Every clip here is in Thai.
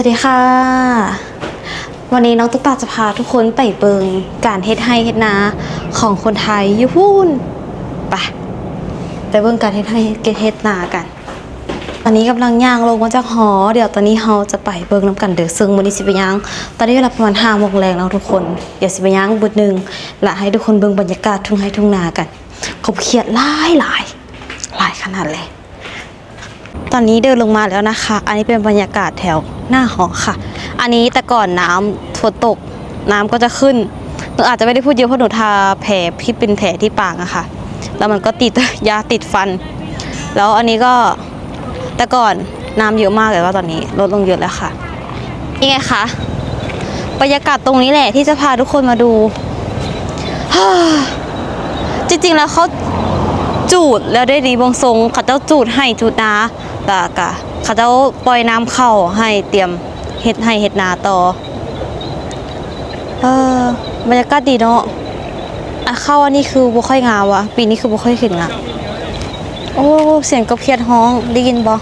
วัสดีค่ะวันนี้น้องตุ๊กตาจะพาทุกคนไปเบิงการเฮ็ดไร่เฮ็ดนาของคนไทยอยู่พูนไปเบิงการเฮ็ดไร่เฮ็ดนากันตอนนี้กำลังย่างลงมาจากหอเดี๋ยวตอนนี้เราจะไปเบิงน้ำกันเด้อซึ่งวันนี้สิไปย่างตอนนี้เวลาประมาณ5 โมงแรงแล้วทุกคนเดี๋ยวสิไปย่างบึดนึงและให้ทุกคนเบิงบรรยากาศทุ่งไร่ทุ่งนากันเขาเขียดหลายขนาดเลยตอนนี้เดินลงมาแล้วนะคะอันนี้เป็นบรรยากาศแถวหน้าหอค่ะอันนี้แต่ก่อนน้ำฝนตกน้ำก็จะขึ้นหนูอาจจะไม่ได้พูดเยอะเพราะหนูทาแผลที่เป็นแผลที่ปากอะค่ะแล้วมันก็ติดยาติดฟันแล้วอันนี้ก็แต่ก่อนน้ำเยอะมากแต่ว่าตอนนี้ลดลงเยอะแล้วค่ะนี่ไงคะบรรยากาศตรงนี้แหละที่จะพาทุกคนมาดูจริงๆแล้วเขาจูดแล้วได้ดีบงทรงเขาเจ้าจูดให้จูดนาแต่กะเขาเจ้าปล่อยน้ำเข้าให้เตรียมเฮ็ดให้เฮ็ดนาต่อบรรยากาศดีเนาะเข้าอันนี้คือบ่ค่อยงามวะปีนี้คือบ่ค่อยขึ้นงามโอ้เสียงกบเขียดฮ้องได้ยินบ่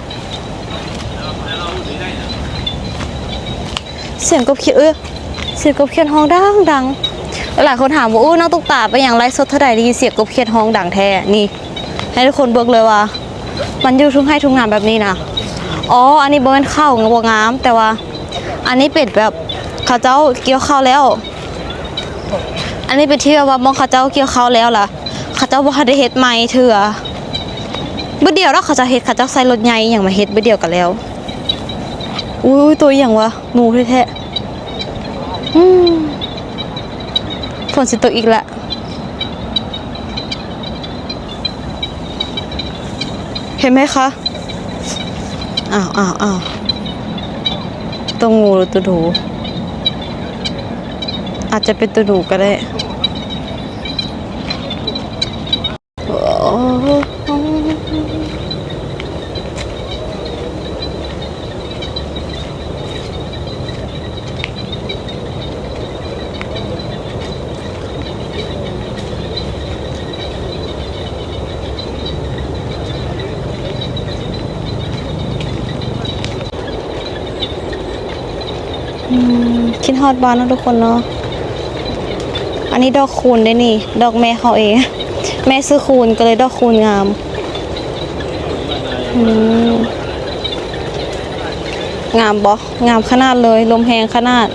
เสียงกบเขียดเสียงกบเขียดฮ้องดังหลายคนถามว่าน้องตุ๊กตาไปอย่างไลฟ์สดเท่าใดได้ยินเสียงกบเขียดฮ้องดังแท้นี่ให้ทุกคนเบิกเลยว่ามันอยู่ทุ่งไร่ทุ่งนาแบบนี้นะอันนี้บ่แม่นข้าวบ่งามแต่ว่าอันนี้เป็นแบบเขาเจ้าเกี่ยวข้าวแล้วอันนี้เป็นที่ว่ามองเขาเจ้าเกี่ยวข้าวแล้วล่ะเขาเจ้าบ่ทันได้เฮ็ดใหม่เถื่อบ่เดียวแล้วเขาจะเฮ็ดเขาเจ้าใส่รถใหญ่อย่างมาเฮ็ดบ่เดียวกันแล้วอุ้ยตัวอย่างวะหนูแท้ๆฝนสิตกอีกแล้วเห็นไหมคะอ้าวตัวงูหรือตัวหนูอาจจะเป็นตัวหนูก็ได้คิดฮอดบ้านนะทุกคนเนาะอันนี้ดอกคูณได้นี่ดอกแม่เขาเองแม่ซื้อคูณก็เลยดอกคูณงามงามบ่งามขนาดเลยลมแหงขนาด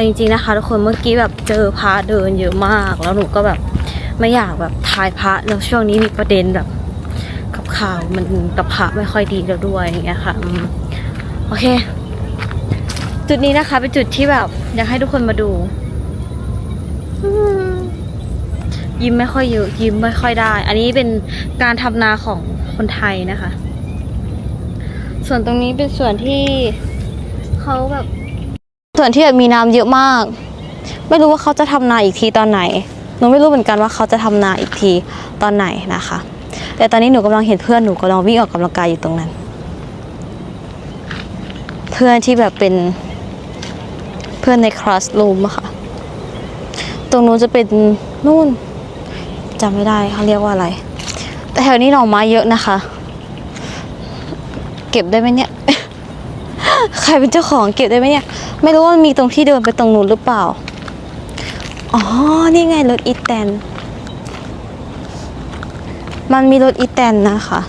จริงๆนะคะทุกคนเมื่อกี้แบบเจอพระเดินเยอะมากแล้วหนูก็แบบไม่อยากแบบถ่ายพระแล้วช่วงนี้มีประเด็นแบบกับข่าวมันกับพระไม่ค่อยดีแล้วด้วยอย่างเงี้ยค่ะโอเคจุดนี้นะคะเป็นจุดที่แบบอยากให้ทุกคนมาดูยิ้มไม่ค่อยเยอะยิ้มไม่ค่อยได้อันนี้เป็นการทำนาของคนไทยนะคะส่วนตรงนี้เป็นส่วนที่เขาแบบส่วนที่แบบมีน้ำเยอะมากไม่รู้ว่าเขาจะทำนาอีกทีตอนไหนหนูไม่รู้เหมือนกันว่าเขาจะทำนาอีกทีตอนไหนนะคะแต่ตอนนี้หนูกำลังเห็นเพื่อนหนูกำลังวิ่งออกกำลังกายอยู่ตรงนั้นเพื่อนที่แบบเป็นเพื่อนในคลาสรูมอะค่ะตรงนู้นจะเป็นนู่นจำไม่ได้เขาเรียกว่าอะไรแต่แถวนี้หน่อไม้เยอะนะคะเก็บได้ไหมเนี่ย ใครเป็นเจ้าของเก็บได้ไหมเนี่ยไม่รู้ว่ามีตรงที่เดินไปตรงนู้นหรือเปล่านี่ไงรถอีแตนมันมีรถอีแตนนะคะ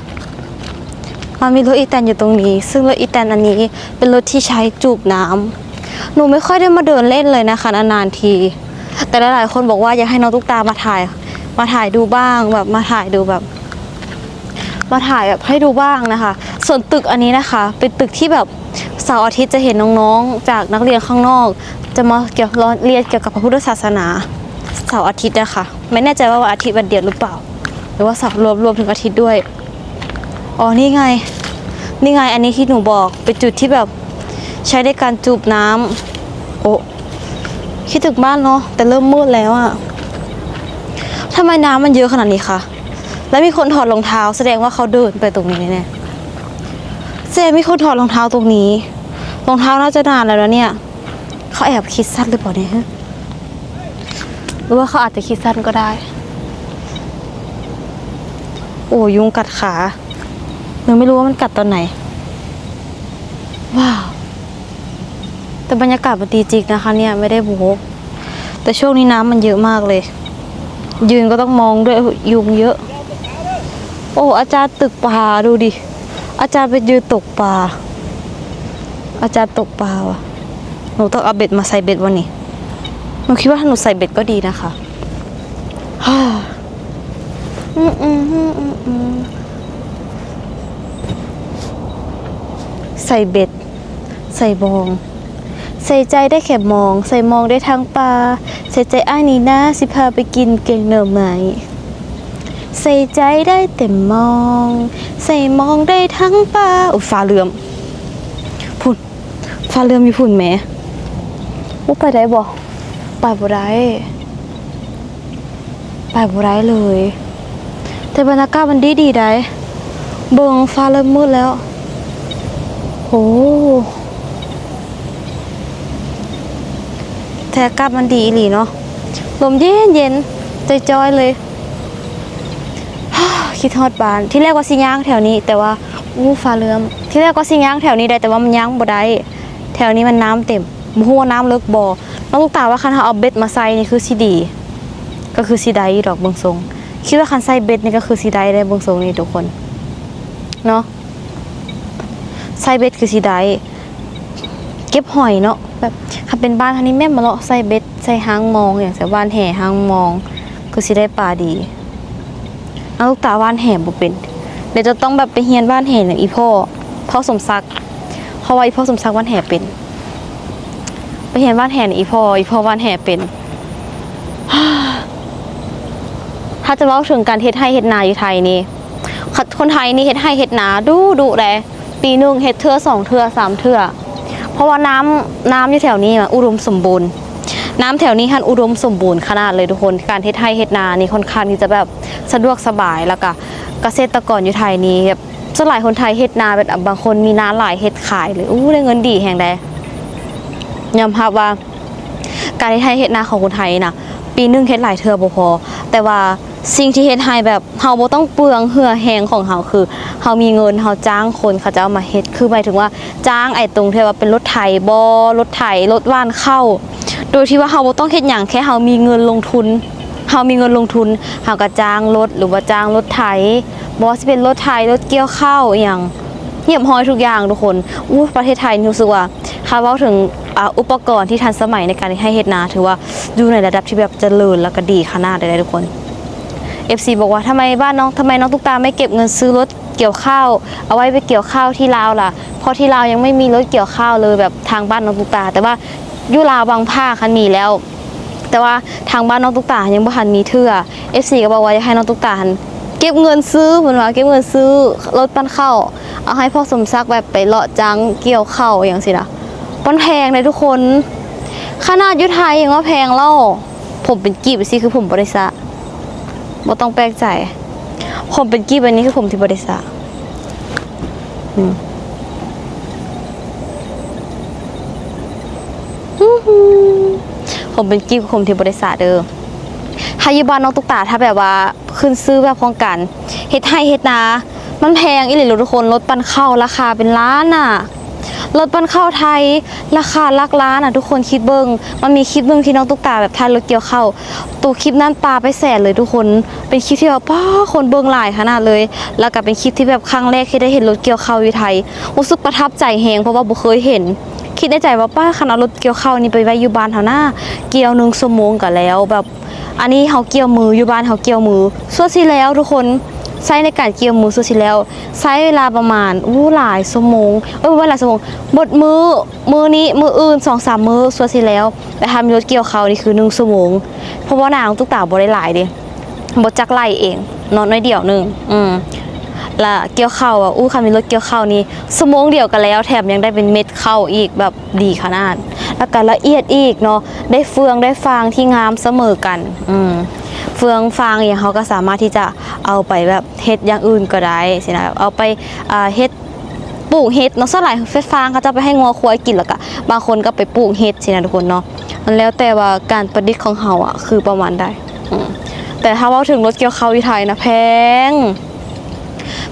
มันมีรถอีแตนอยู่ตรงนี้ซึ่งรถอีแตนอันนี้เป็นรถที่ใช้จูบน้ำหนูไม่ค่อยได้มาเดินเล่นเลยนะคะนานๆทีแต่หลายๆคนบอกว่าอยากให้น้องตุ๊กตามาถ่ายดูบ้างแบบมาถ่ายแบบให้ดูบ้างนะคะส่วนตึกอันนี้นะคะเป็นตึกที่แบบเสาร์อาทิตย์จะเห็นน้องๆจากนักเรียนข้างนอกจะมาเรียนเกี่ยวกับพระพุทธศาสนาเสาร์อาทิตย์นะคะไม่แน่ใจว่าวันอาทิตย์วันเดียวหรือเปล่าหรือว่าเสาร์รวมถึงอาทิตย์ด้วยนี่ไงอันนี้ที่หนูบอกเป็นจุดที่แบบใช้ในการจูบน้ำคิดถึงบ้านเนาะแต่เริ่มมืดแล้วอะทำไมน้ำมันเยอะขนาดนี้คะแล้วมีคนถอดรองเท้าแสดงว่าเขาเดินไปตรงนี้แน่ๆแสดงมีคนถอดรองเท้าตรงนี้รองเท้าน่าจะนานแล้วนะเนี่ยเขาแอบคิดสั้นหรือเปล่าเนี่ย หรือว่าเขาอาจจะคิดสั้นก็ได้โอ้ยุงกัดขายังไม่รู้ว่ามันกัดตอนไหนว้าวแต่บรรยากาศมันดีจริงนะคะเนี่ยไม่ได้โม้แต่ช่วงนี้น้ำมันเยอะมากเลยยืนก็ต้องมองด้วยยุงเยอะโอ้อาจารย์ตึกปลาดูดิอาจารย์ไปยืนตกปลาอาจารย์ตกปลาว่ะหนูต้องเอาเบ็ดมาใส่เบ็ดวันนี้หนูคิดว่าถ้าหนูใส่เบ็ดก็ดีนะคะฮ่าใส่เบ็ดใส่บองใส่ใจได้แค่มองใส่มองได้ทั้งปลาใส่ใจอ้ายนี่นะสิพาไปกินเก่งเหน่อไม้ใส่ใจได้แต่มองใส่มองได้ทั้งปลาโอ้ฟ้าเรือมพุ่นฟ้าเรือมมีพุ่นแหมว่าไปได้บ่ไปบ่ได้ไปบ่ได้เลยแต่บรรยากาศมันดีได้เบิ่งฟ้าเริ่มมืดแล้วโอ้แต่อากาศมันดีอีหลีเนาะลมเย็นใจจอยเลยคิดฮอดบ้านที่แรกว่าสิย่างแถวนี้แต่ว่าฟ้าเรือมที่แรกก็สิย่างแถวนี้ได้แต่ว่ามันย่างบ่ได้แถวนี้มันน้ำเต็มบ่ฮู้ว่าน้ำเลิกบ่น้องลูกตาว่าคันเฮาเอาเบ็ดมาใส่นี่คือสิดีก็คือสิได้ดอกเบิ่งทรงคิดว่าคันใส่เบ็ดนี่ก็คือสิได้เบิ่งทรงนี่ทุกคนเนาะใส่เบ็ดคือสิได้เก็บหอยเนาะแบบถ้าเป็นบ้านทางนี้แม่มาเลาะใส่เบ็ดใส่หางมองอย่างแต่บ้านแห่หางมองคือสิได้ปลาดีเอาลูกตาบ้านแห่บ่เป็นเดี๋ยวจะต้องแบบไปเฮียนบ้านแห่อย่างอีพ่อสมศักดิ์เพราะว่าอีพ่อสมศักดิ์บ้านแห่เป็นไปเฮียนบ้านแห่อีพ่อบ้านแห่เป็นถ้าจะเล่าถึงการเฮ็ดไร่เฮ็ดนาอยู่ไทยนี่คนไทยนี่เฮ็ดไร่เฮ็ดนาดุแลปีนึงเฮ็ดเทื่อ2เทื่อ3เทื่อเพราะว่าน้ำอยู่แถวนี้อุดมสมบูรณ์น้ำแถวนี้อุดมสมบูรณ์ขนาดเลยทุกคนการเฮ็ดไร่เฮ็ดนานี่ค่อนข้างที่จะแบบสะดวกสบายแล้วก็เกษตรกรอยู่ไทยนี่แบบส่วนหลายคนไทยเฮ็ดนาแบบบางคนมีนาหลายเฮ็ดขายเลยได้เงินดีแฮงใดยอมรับว่าการเฮ็ดไร่เฮ็ดนาของคนไทยน่ะปีนึงเฮ็ดหลายเทื่อบ่พอแต่ว่าสิ่งที่เฮ็ดให้แบบเฮาบ่ต้องเปลืองเหือแหงของเฮาคือเฮามีเงินเฮาจ้างคนเขาจะเอามาเฮ็ดคือหมายถึงว่าจ้างไอ้ตรงที่ว่าเป็นรถไถบ่รถไถรถว่านเข้าโดยที่ว่าเฮาบ่ต้องเฮ็ดหยังแค่เฮามีเงินลงทุนเฮาก็จ้างรถหรือว่าจ้างรถไถบ่ว่าสิเป็นรถไถรถเกี่ยวข้าวอีหยังเหี่ยมห้อยทุกอย่างทุกคนประเทศไทยรู้สึกว่าถ้าเว้าถึงอุปกรณ์ที่ทันสมัยในการให้เฮ็ดนาถือว่าอยู่ในระดับที่แบบเจริญแล้วก็ดีขนาดเลยทุกคน FC บอกว่าทำไมน้องตุ๊กตาไม่เก็บเงินซื้อรถเกี่ยวข้าวเอาไว้ไปเกี่ยวข้าวที่ลาวล่ะเพราะที่ลาวยังไม่มีรถเกี่ยวข้าวเลยแบบทางบ้านน้องตุ๊กตาแต่ว่าอยู่ลาวบางภาคคันมีแล้วแต่ว่าทางบ้านน้องตุ๊กตายังบ่ทันมีเทื่อ FC ก็บอกว่าอยากให้น้องตุ๊กตาเก็บเงินซื้อเหมือนว่าเก็บเงินซื้อรถปั้นข้าวเอาให้พ่อสมศักดิ์แบบไปเลาะจังเกี่ยวข้าวอย่างสินะมันแพงเลยทุกคนขนาดอยู่ไทยยังว่าแพงเล่าผมเป็นกีบสิคือผมบริษัทบ่ต้องแปลกใจผมเป็นกีบอันนี้คือผมที่บริษัทผมเป็นกีบผมที่บริษัทเด้อถ้าอยู่บ้านน้องตุ๊กตาถ้าแบบว่าขึ้นซื้อแบบพร้อมกันเฮ็ดไร่เฮ็ดนามันแพงอีหลีทุกคนรถปั้นข้าวราคาเป็นล้านน่ะรถปั้นข้าวไทยราคาหลักล้านทุกคนคิดเบิ่งมันมีคลิปนึงที่น้องตุ๊กตาแบบทายรถเกี่ยวข้าวตัวคลิปนั้นปาไปแสนเลยทุกคนเป็นคลิปที่แบบป้าคนเบิ่งหลายขนาดเลยแล้วก็เป็นคลิปที่แบบครั้งแรกที่ได้เห็นรถเกี่ยวข้าวอยู่ไทยรู้สึกประทับใจแฮงเพราะว่าบ่เคยเห็นคิดในใจว่าป้าคันเอารถเกี่ยวข้าวนี่ไปไว้อยู่บ้านเฮาหน้าเกี่ยว1ชั่วโมงก็แล้วแบบอันนี้เฮาเกี่ยวมืออยู่บ้านเฮาเกี่ยวมือส่วนสิแล้วทุกคนใช้ในการเกี่ยวมือสุดที่แล้วใช้เวลาประมาณหลายชั่วโมงหลายชั่วโมงหมดมือนี้มืออื่น 2-3 มื้อสุดที่แล้วแต่ทำรถเกี่ยวข้าวนี่คือ1ชั่วโมงเพราะว่านางตุ๊กตาบ่ได้หลายเด้บ่จักไล่เองนอนน้อยเดียวนึงละเกี่ยวข้าวคันมีรถเกี่ยวข้าวนี่ชั่วโมงเดียวกันแล้วแถมยังได้เป็นเม็ดข้าวอีกแบบดีขนาดแล้วก็ละเอียดอีกเนาะได้เฟืองได้ฟางที่งามเสมอกันเฟืองฟางอย่างเขาก็สามารถที่จะเอาไปแบบเฮ็ดอย่างอื่นก็ได้สินะเอาไปเฮ็ดปลูกเฮ็ดเนาะส่วนหลายฟางเขาจะไปให้งัวควายกินแล้วก็บางคนก็ไปปลูกเฮ็ดสินะทุกคนเนาะ มันแล้วแต่ว่าการประดิษฐ์ของเฮาอ่ะคือประมาณใดแต่ถ้าเว้าถึงรถเกี่ยวข้าวที่ไทยนะแพง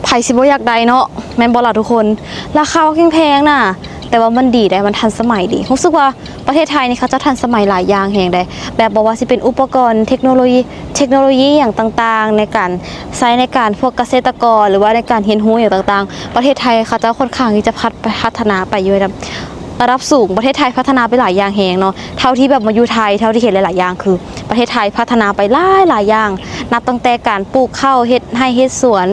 ไผสิบ่อยากได้เนาะแม่นบ่ล่ะทุกคนราคาก็แพงน่ะแต่ว่ามันดีได้มันทันสมัยดีรู้สึกว่าประเทศไทยนี่เขาจะทันสมัยหลายอย่างแฮงได้แบบบ่ว่าสิเป็นอุปกรณ์เทคโนโลยีอย่างต่างๆในการใช้ในการพวกเกษตรกรหรือว่าในการเรียนรู้อย่างต่างๆประเทศไทยเขาจะค่อนข้างที่จะพัฒนาไปอยู่ระดับสูงประเทศไทยพัฒนาไปหลายอย่างแฮงเนาะเท่าที่แบบมาอยู่ไทยเท่าที่เห็นหลายๆอย่างคือประเทศไทยพัฒนาไปหลายอย่างนับตั้งแต่การปลูกข้าวเฮ็ดให้เฮ็ดสวน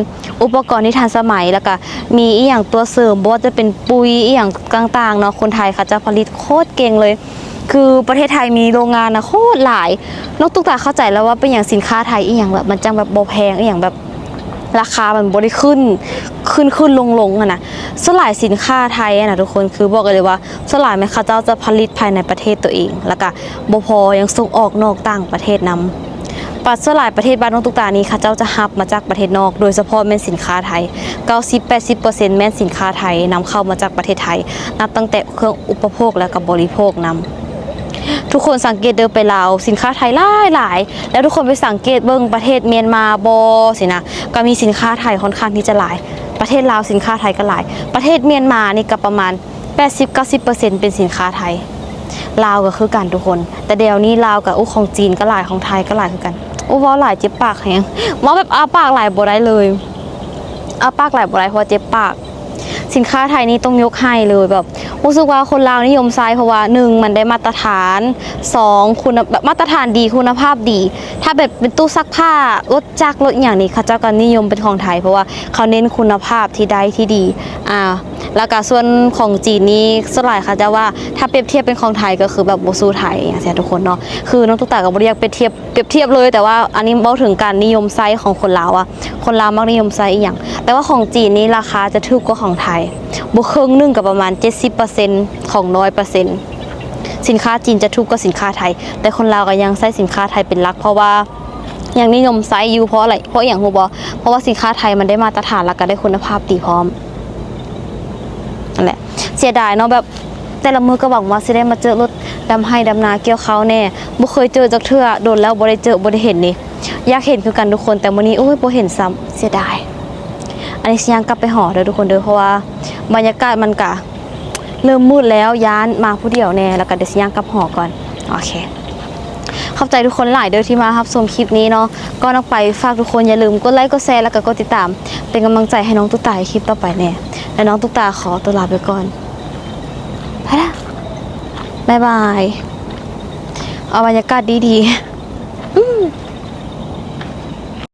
อุปกรณ์ที่ทันสมัยแล้วก็มีอีหยังตัวเสริมบ่ว่าจะเป็นปุ๋ยอีหยังต่างๆเนาะคนไทยเขาจะผลิตโคตรเก่งเลย คือประเทศไทยมีโรงงานนะโคตรหลายนกตุ๊กตาเข้าใจแล้วว่าเป็นอย่างสินค้าไทยอีหยังแบบมันจังแบบบ่แพงอีหยังแบบราคามันบ่ได้ขึ้นลงอะนะสลายสินค้าไทยอะนะทุกคนคือบอกเลยว่าสลายแม่ค้าเจ้าจะผลิตภายในประเทศตัวเองแล้วก็บ่พอยังส่งออกนอกต่างประเทศนำปัดสลายประเทศบ้านนกตุ๊กตานี้ค่ะเจ้าจะรับมาจากประเทศนอกโดยเฉพาะแม่นสินค้าไทย 90-80% แม่นสินค้าไทยนำเข้ามาจากประเทศไทยนับตั้งแต่เครื่องอุปโภคและก็บริโภคนำทุกคนสังเกตเดินไปลาวสินค้าไทยหลายแล้วทุกคนไปสังเกตเบิ่งประเทศเมียนมาสินะก็มีสินค้าไทยค่อนข้างที่จะหลายประเทศลาวสินค้าไทยก็หลายประเทศเมียนมานี่ก็ประมาณ 80-90% เป็นสินค้าไทยลาวก็คือกันทุกคนแต่เดี๋ยวนี้ลาวกับของจีนก็หลายของไทยก็หลายคือกันว้าหลายเจ็บปากแฮงว่าแบบอ้าปากหลายบ่ได้เลยอ้าปากหลายบ่ได้เพราะเจ็บปากสินค้าไทยนี่ต้องยกให้เลยแบบรู้สึกว่าคนลาวนิยมใช้เพราะว่า1มันได้มาตรฐาน2คุณแบบมาตรฐานดีคุณภาพดีถ้าแบบเป็นตู้ซักผ้ารถจักรรถอย่างนี้เขาเจ้าก็นิยมเป็นของไทยเพราะว่าเขาเน้นคุณภาพที่ได้ที่ดีแล้วก็ส่วนของจีนนี่สลายเขาจะว่าถ้าเปรียบเทียบเป็นของไทยก็คือแบบโบซูไทยอย่างเงี้ยทุกคนเนาะคือน้องตุ๊กตากับบ่ได้อยากเปรียบเทียบเลยแต่ว่าอันนี้เบ้าถึงการนิยมไซส์ของคนลาวอะคนลาวมักนิยมไซส์อีกอย่างแต่ว่าของจีนนี่ราคาจะถูกกว่าของไทยบุครึ่งนึงกับประมาณ 70% ของ 100% สินค้าจีนจะถูกกว่าสินค้าไทยแต่คนลาวก็ยังใช้สินค้าไทยเป็นหลักเพราะว่ายังนิยมไซส์อยู่เพราะอะไรเพราะอย่างฮู้บ่เพราะว่าสินค้าไทยมันได้มาตรฐานแล้วก็ได้คุณภาพดีพร้อมนั่นแหละเสียดายเนาะแบบแต่ละมือก็หวังว่าสิได้มาเจอรถดำให้ดำนาเกี่ยวเขาแน่บ่เคยเจอจักเทื่อโดนแล้วบ่ได้เจอบ่ได้เห็นนี่อยากเห็นคือกันทุกคนแต่มื้อนี้โอ้ยบ่เห็นซ้ำเสียดายอันนี้สิยังกลับไปหอเด้อทุกคนเด้อเพราะว่าบรรยากาศมันกะเริ่มมืดแล้วย้านมาผู้เดียวแน่แล้วก็เดี๋ยวสิยังกลับหอก่อนโอเคขอบใจทุกคนหลายเด้อที่มารับชมคลิปนี้เนาะก่อนออกไปฝากทุกคนอย่าลืมกดไลค์กดแชร์แล้วก็กดติดตามเป็นกำลังใจให้น้องตุ๊กตาในคลิปต่อไปแน่และน้องตุ๊กตาขอตัวลาไปก่อนไปละบ๊ายบายเอาบรรยากาศดีๆ